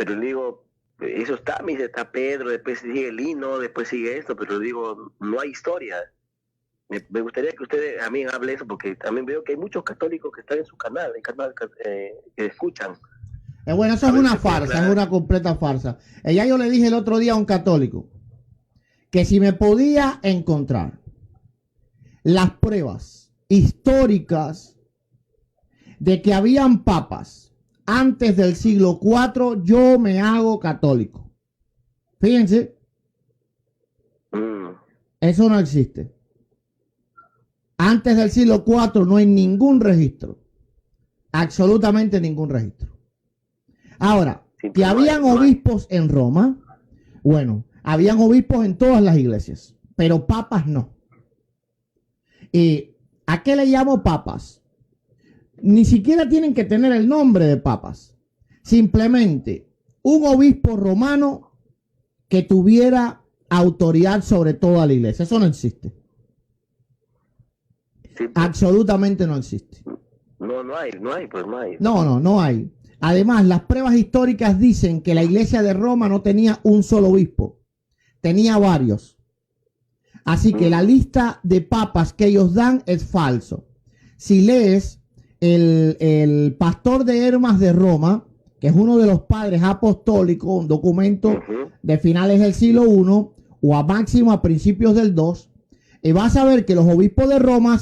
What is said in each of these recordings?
pero le digo, eso está, me dice, está Pedro, después sigue Lino, después sigue esto, pero le digo, no hay historia. Me gustaría que ustedes también hable eso, porque también veo que hay muchos católicos que están en su canal, que escuchan. Bueno, eso es una farsa, es una completa farsa. Ya yo le dije el otro día a un católico que si me podía encontrar las pruebas históricas de que habían papas antes del siglo IV, yo me hago católico. Fíjense, eso no existe. Antes del siglo IV no hay ningún registro, absolutamente ningún registro. Ahora, que habían obispos en Roma, bueno, habían obispos en todas las iglesias, pero papas no. ¿A qué le llamo papas? Ni siquiera tienen que tener el nombre de papas. Simplemente un obispo romano que tuviera autoridad sobre toda la iglesia. Eso no existe. Sí, pues, absolutamente no existe. No hay. No hay. Además, las pruebas históricas dicen que la iglesia de Roma no tenía un solo obispo, tenía varios. Así que la lista de papas que ellos dan es falso. Si lees el Pastor de Hermas de Roma, que es uno de los padres apostólicos, un documento de finales del siglo I o a máximo a principios del II, vas a ver que los obispos de Roma,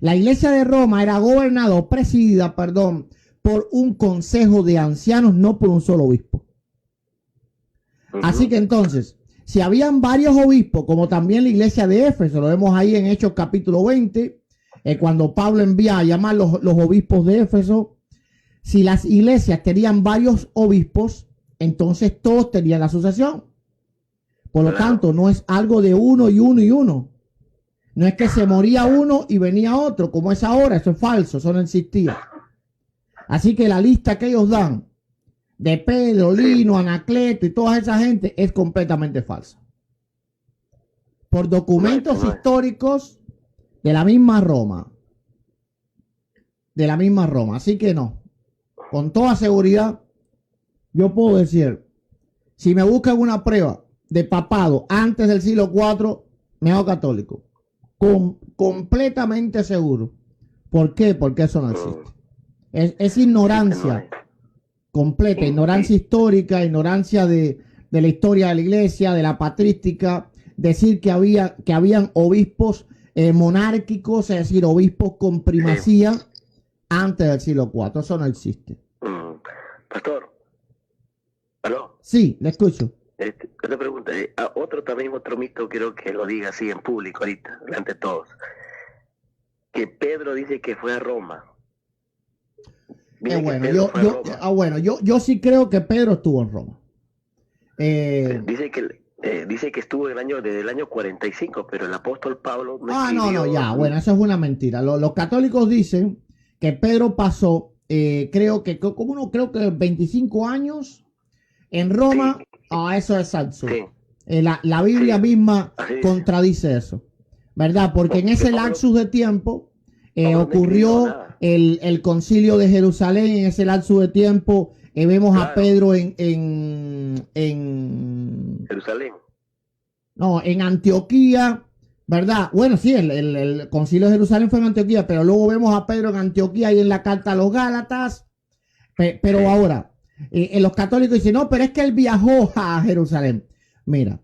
la iglesia de Roma era presidida por un consejo de ancianos, no por un solo obispo. Así que entonces, si habían varios obispos, como también la iglesia de Éfeso, lo vemos ahí en Hechos capítulo 20, cuando Pablo envía a llamar los obispos de Éfeso, si las iglesias tenían varios obispos, entonces todos tenían la sucesión. Por lo tanto, no es algo de uno y uno y uno. No es que se moría uno y venía otro, como es ahora. Eso es falso, eso no existía. Así que la lista que ellos dan de Pedro, Lino, Anacleto y toda esa gente es completamente falsa. Por documentos históricos de la misma Roma. Así que no. Con toda seguridad, yo puedo decir, si me buscan una prueba de papado antes del siglo IV, me hago católico. Completamente seguro. ¿Por qué? Porque eso no existe. Es ignorancia completa, ignorancia histórica, ignorancia de la historia de la iglesia, de la patrística, decir que habían obispos monárquicos, es decir, obispos con primacía antes del siglo IV. Eso no existe. Pastor, ¿aló? Sí, le escucho. Otra pregunta, otro mito, quiero que lo diga así en público ahorita, delante de todos. Que Pedro dice que fue a Roma. Yo sí creo que Pedro estuvo en Roma. Dice que estuvo desde el año 45, pero el apóstol Pablo eso es una mentira. Los católicos dicen que Pedro pasó, creo que 25 años en Roma. Sí. Eso es falso. Sí. La Biblia misma contradice eso, ¿verdad? Porque en ese lapsus de tiempo ocurrió el concilio de Jerusalén. En ese lapsus de tiempo vemos a Pedro en Jerusalén. No, en Antioquía, ¿verdad? Bueno, sí, el concilio de Jerusalén fue en Antioquía, pero luego vemos a Pedro en Antioquía y en la carta a los Gálatas. Pero ahora, los católicos dicen, no, pero es que él viajó a Jerusalén. Mira,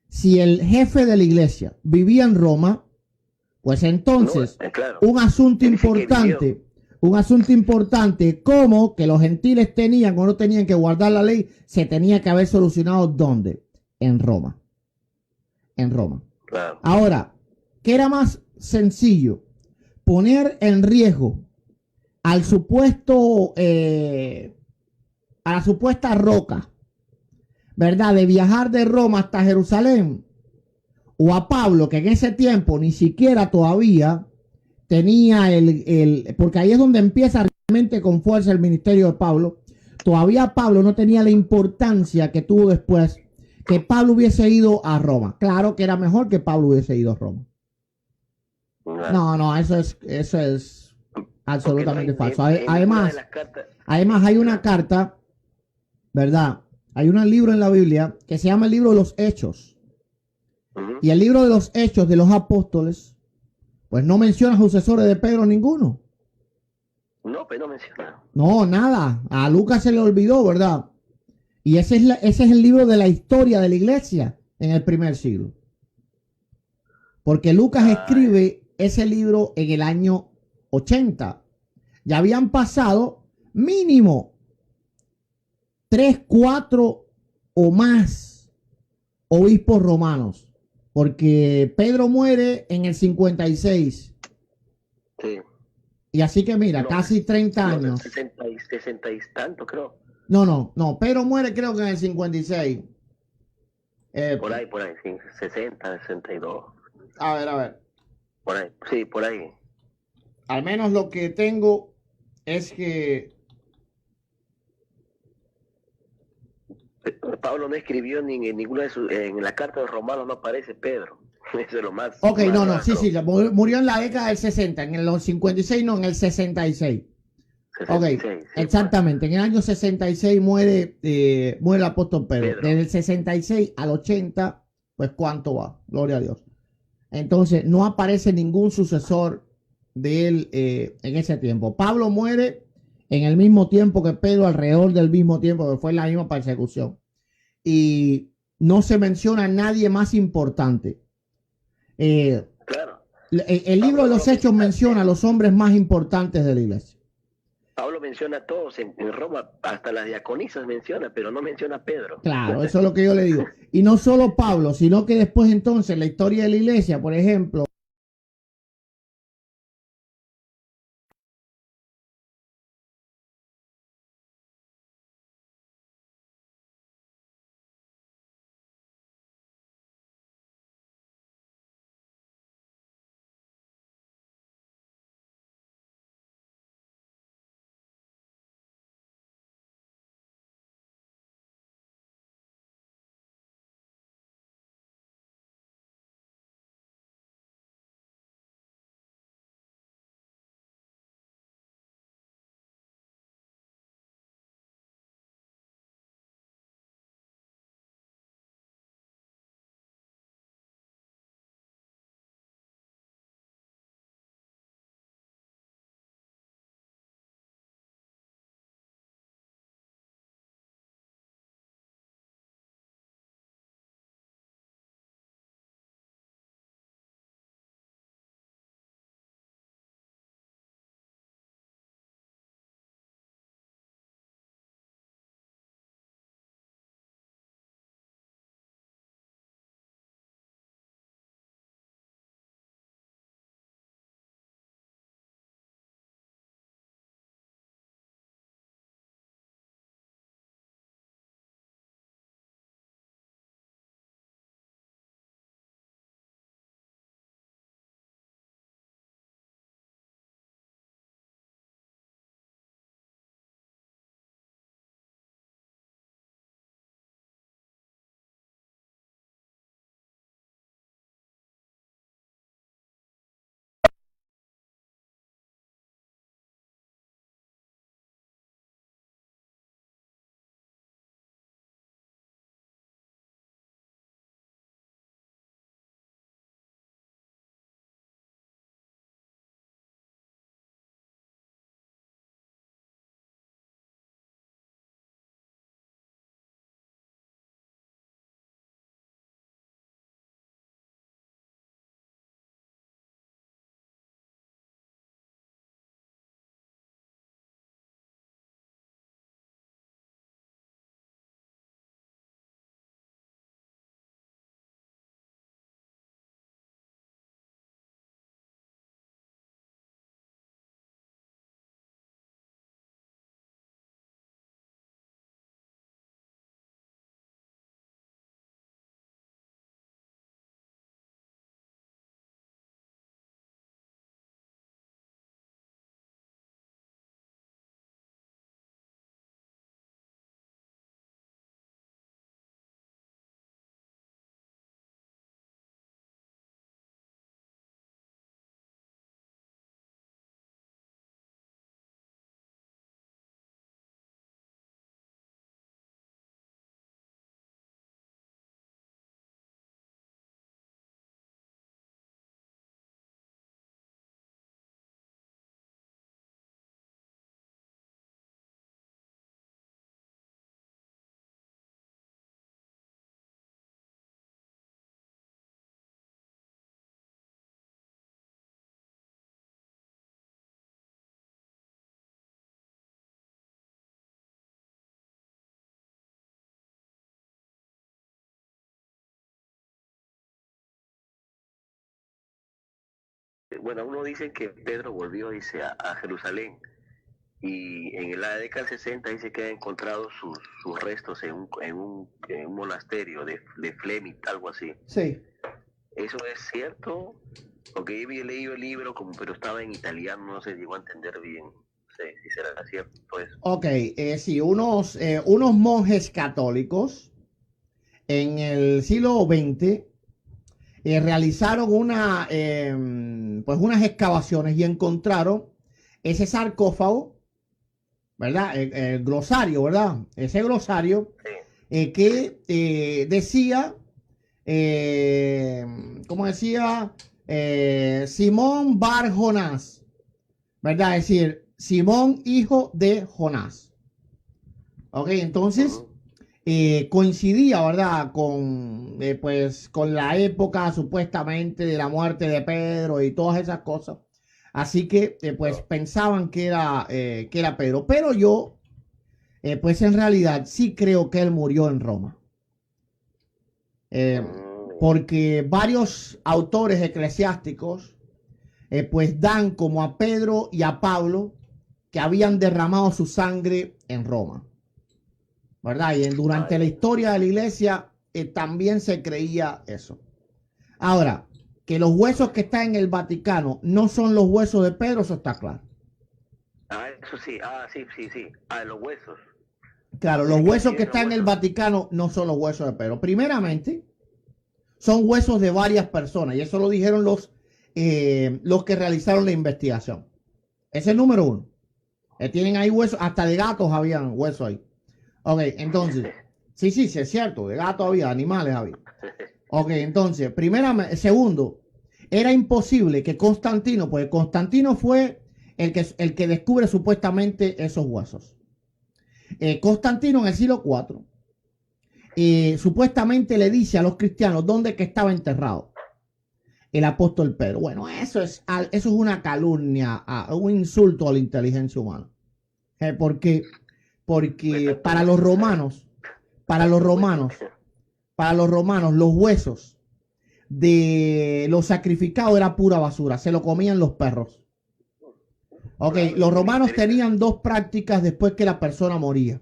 si el jefe de la iglesia vivía en Roma, pues entonces, un asunto importante como que los gentiles tenían o no tenían que guardar la ley, se tenía que haber solucionado ¿dónde? En Roma. Claro. Ahora, ¿qué era más sencillo? Poner en riesgo al a la supuesta roca, ¿verdad? De viajar de Roma hasta Jerusalén, o a Pablo, que en ese tiempo ni siquiera todavía tenía porque ahí es donde empieza realmente con fuerza el ministerio de Pablo. Todavía Pablo no tenía la importancia que tuvo después, que Pablo hubiese ido a Roma. Claro que era mejor que Pablo hubiese ido a Roma. No, eso es absolutamente falso. Además, hay una carta, ¿verdad? Hay un libro en la Biblia que se llama el libro de los Hechos. Ujú. Y el libro de los Hechos de los Apóstoles, pues no menciona sucesores de Pedro ninguno. No, pero no menciona. No, nada. A Lucas se le olvidó, ¿verdad? Y ese es el libro de la historia de la iglesia en el primer siglo. Porque Lucas Ay, escribe ese libro en el año 80. Ya habían pasado mínimo 3, 4 o más obispos romanos. Porque Pedro muere en el 56. sí. Y así que mira, No, casi 30 no, del años. 60 y 60 y tanto, creo. No. Pedro muere creo que en el 56. Eh, Por ahí, sí. 60, 62. a ver. Por ahí, sí, por ahí. Al menos lo que tengo es que... Pablo no escribió ni en ninguna de sus, en la carta de los romanos no aparece Pedro. Eso es lo Ok, más no, sí, raro. sí, murió en la década del 60, en el 56 no, en el 66. Ok, 66, sí, por ahí. exactamente, en el año 66 muere el apóstol Pedro. Pedro. Desde el 66 al 80, pues cuánto va, gloria a Dios. Entonces, no aparece ningún sucesor de él en ese tiempo. Pablo muere en el mismo tiempo que Pedro, alrededor del mismo tiempo, que fue la misma persecución. Y no se menciona a nadie más importante. Eh, Claro. el libro Pablo de lo los Hechos menciona, menciona a los hombres más importantes de la iglesia. Pablo menciona a todos en Roma, hasta las diaconisas menciona, pero no menciona a Pedro. Claro, eso es lo que yo le digo. Y no solo Pablo, sino que después entonces la historia de la iglesia, por ejemplo, bueno, uno dice que Pedro volvió, dice, a Jerusalén, y en la década del 60 dice que ha encontrado sus restos en un monasterio de Fleming, algo así. Sí. ¿Eso es cierto? Porque yo había leído el libro, pero estaba en italiano, no se llegó a entender bien. No sé si será cierto eso. Ok, sí, unos monjes católicos en el siglo XX realizaron pues unas excavaciones y encontraron ese sarcófago, ¿verdad? El glosario, ¿verdad? Ese glosario Sí. que decía, eh, ¿cómo decía? Simón Bar Jonás, ¿verdad? Es decir, Simón, hijo de Jonás. Ok, entonces Ujú. coincidía, ¿verdad? Pues, con la época supuestamente de la muerte de Pedro y todas esas cosas. Así que, pues, pensaban que era Pedro. Pero yo, pues, en realidad sí creo que él murió en Roma. Eh, Mm, Porque varios autores eclesiásticos, pues, dan como a Pedro y a Pablo que habían derramado su sangre en Roma. ¿Verdad? Y durante la ay, historia de la iglesia también se creía eso. Ahora, que los huesos que están en el Vaticano no son los huesos de Pedro, eso está claro. eso sí, sí, sí, sí. Los huesos. Claro, los Dice que huesos sí que eran están en el huesos. Vaticano no son los huesos de Pedro. Primeramente, son huesos de varias personas y eso lo dijeron los que realizaron la investigación. Ese es el número uno. Tienen ahí huesos, hasta de gatos habían huesos ahí. Ok, entonces, sí, sí, sí, es cierto, de gatos había, animales había. Ok, entonces, segundo, era imposible que Constantino, pues Constantino fue el que descubre supuestamente esos huesos. Constantino en el siglo IV supuestamente le dice a los cristianos dónde que estaba enterrado el apóstol Pedro. Bueno, eso es una calumnia, un insulto a la inteligencia humana. ¿Por qué? De Porque tantos huesos, para los tantos huesos. romanos, los huesos de los sacrificados era pura basura, se lo comían los perros. Ok, Claro, los el romanos ministerio. tenían dos prácticas después que la persona moría.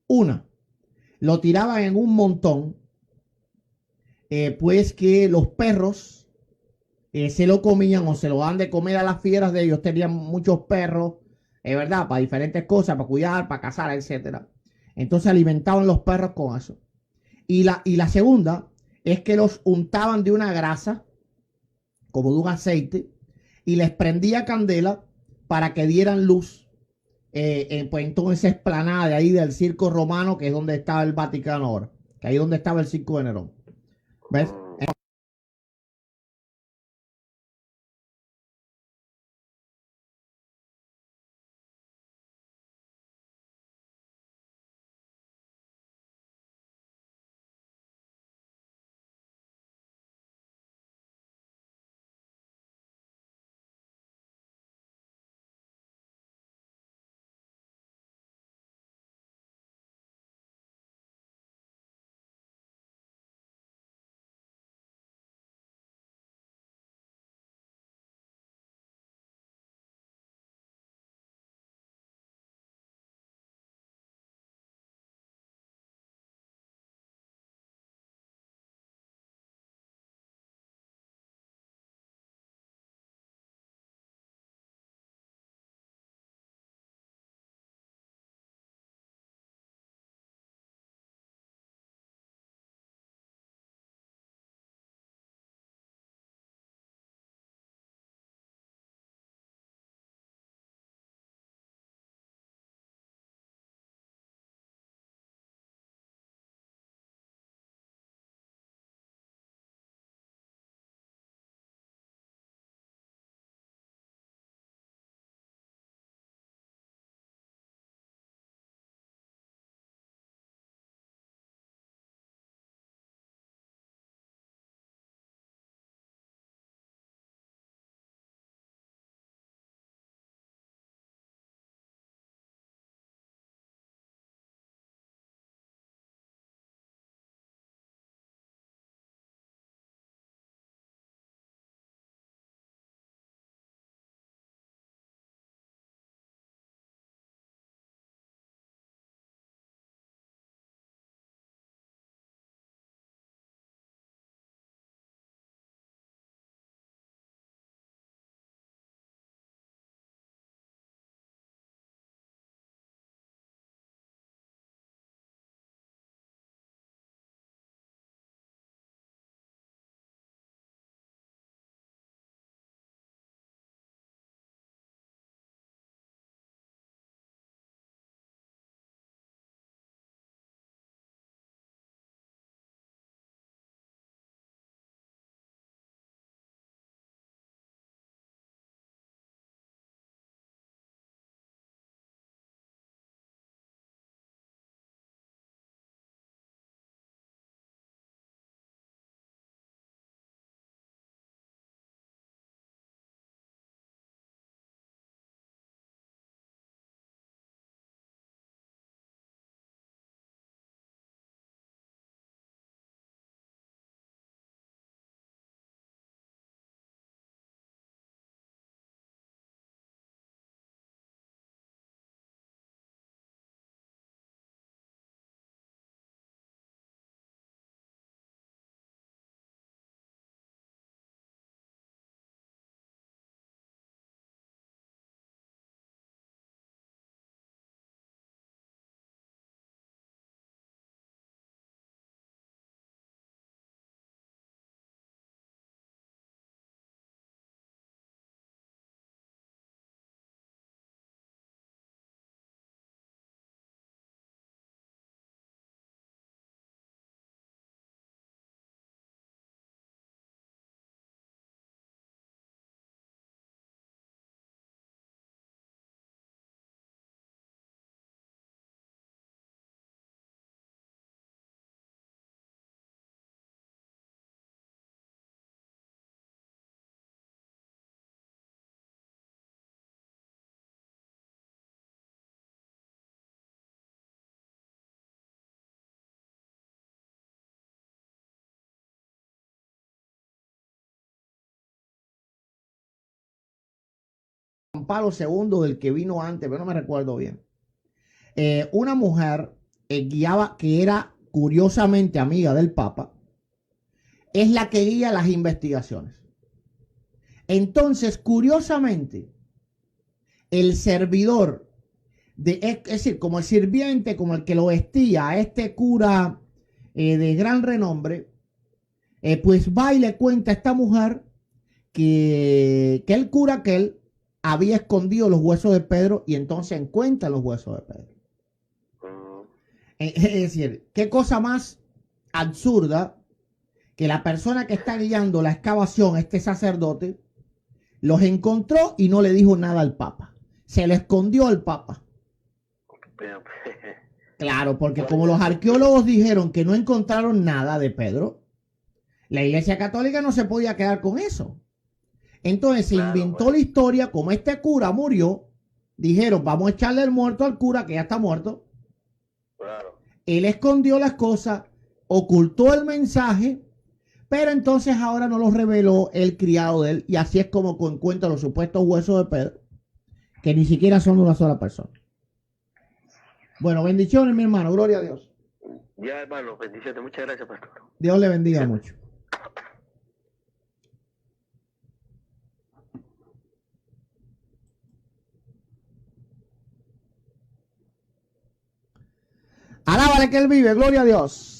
Una, lo tiraban en un montón, pues que los perros se lo comían o se lo dan de comer a las fieras de ellos. Tenían muchos perros, ¿verdad? Para diferentes cosas, para cuidar, para cazar, etcétera. Entonces alimentaban los perros con eso. Y la segunda es que los untaban de una grasa, como de un aceite, y les prendía candela para que dieran luz pues en toda esa explanada de ahí del circo romano, que es donde estaba el Vaticano ahora, que ahí es donde estaba el circo de Nerón. ¿Ves? Mm, Juan Pablo II, del que vino antes, pero no me recuerdo bien. Una mujer guiaba, que era curiosamente amiga del Papa, es la que guía las investigaciones. Entonces, curiosamente, el servidor, es decir, como el sirviente, como el que lo vestía a este cura de gran renombre, pues va y le cuenta a esta mujer que el cura aquel había escondido los huesos de Pedro y entonces encuentra los huesos de Pedro. Es decir, qué cosa más absurda que la persona que está guiando la excavación, este sacerdote, los encontró y no le dijo nada al Papa. Se le escondió al Papa. Claro, porque como los arqueólogos dijeron que no encontraron nada de Pedro, la Iglesia Católica no se podía quedar con eso. Entonces se inventó la historia, como este cura murió, dijeron, vamos a echarle el muerto al cura, que ya está muerto. Claro. Él escondió las cosas, ocultó el mensaje, pero entonces ahora no lo reveló el criado de él, y así es como encuentra los supuestos huesos de Pedro, que ni siquiera son de una sola persona. Bueno, bendiciones, mi hermano, gloria a Dios. Ya, hermano, bendiciones, muchas gracias, pastor. Dios le bendiga mucho. Alábale que él vive, gloria a Dios.